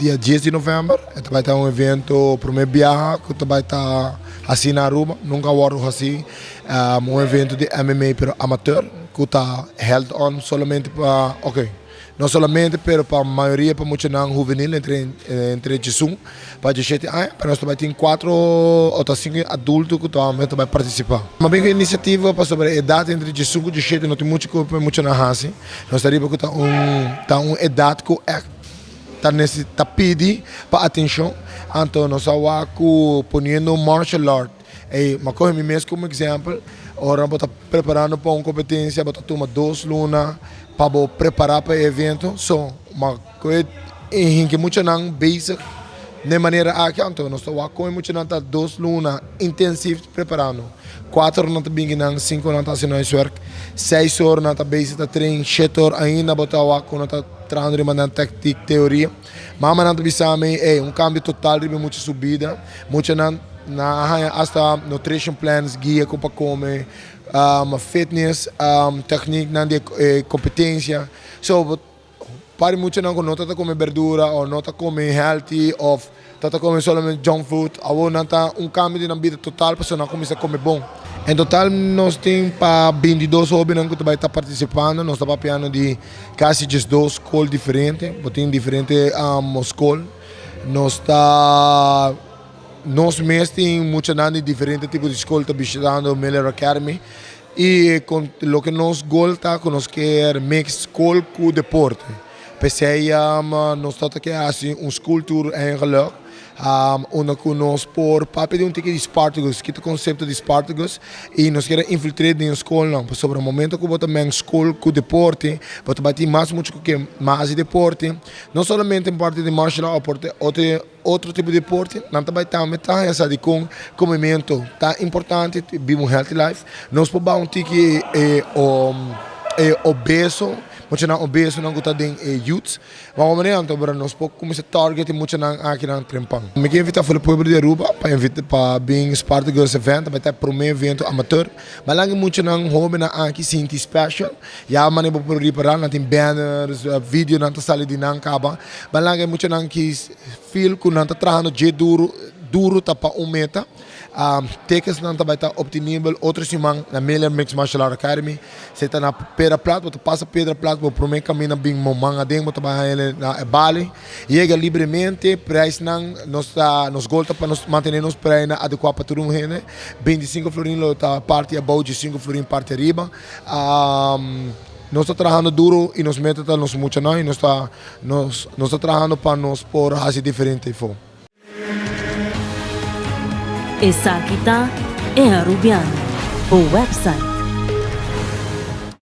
dia 10 de novembro. Vai ter um evento para o viajar, que vai estar assim na Aruba, nunca ouvi assim. Um evento de MMA para amateur, que está held on somente para, não somente, mas para a maioria, para muitos não juvenil, entre 18 para 17 anos, para nós também tem 4 ou 5 adultos que também vai participar. Uma bem iniciativa para sobre a idade entre 18 e 17, não tem muito na raça. Nós estamos com uma idade que está pedindo para atenção, então nós estamos ponendo martial art. Mas coge me mesmo como exemplo, agora eu estou preparando para uma competência, eu estou 2 lunas para preparar para o evento. Uma coisa em que muitos não basic de maneira aqui, então nós estamos com muitos não 2 lunas intensivas preparando. 4 não está bem, 5 não está sendo work, 6 horas não está basic, 3, 7 horas ainda botar com não está trabalhando uma técnica, teoria. Mas não está bem, um cambio total de muita subida, muitos não hasta nutrition plans, guia como para comer, fitness, técnica de competência. Para muitos não está comer verdura ou não está comer healthy ou está comer somente junk food. Agora está cambio de vida total para não começar a comer bom. Em total nós temos para 22 jovens que vai estar participando. Nós estamos piano de quase 2 escolas diferentes, tem diferentes escolas. Nós mesmos temos muitos anos de diferentes tipos de escolas visitando Miller Academy e com o que nós gosta que nós queremos mix escola com deporte. Pensei nós estamos aqui assim escultura eigenlijk onde nós por pedir ticket de Spartacus, que é o conceito de Spartacus e nós queremos infiltrar na escola sobre o momento que você tem escola com deporte, você vai ter muito que mais deporte, não somente em parte de martial art, outro tipo de deporte, não vai ter metade essa de comimento, tá importante, viver um healthy life, nós podemos ticket obeso. Muitos não obeso não gostam de youths, mas o momento então nós podemos começar a target e muitos não aqui não trempam. Me quero invitar para o povo de Aruba para invitar para bem Spartacus event, vai ter primeiro evento amateur, mas lá muitos não hobby na aqui sinti special, já maneira para preparar, não tem banners, vídeo não está salindo não acaba, mas lá muitos não que feel que não está trabalhando de duro tá para meta. Tekens não vai estar obtível outro semana na Miller Mixed Martial Art Academy. Você está na Pedra Plata, você passa Pedra Plata, você primeiro caminha bem manga dentro, você vai na Bali, chega livremente, preço não nos golta para nos manter nos preços adequados para todo mundo. 25 florins tá parte abaixo de 5 florins parte arriba. Nós estamos trabalhando duro e nos metemos muito não e nós estamos trabalhando para nos por fazer diferente. Essa aqui tá é Arubiano, o website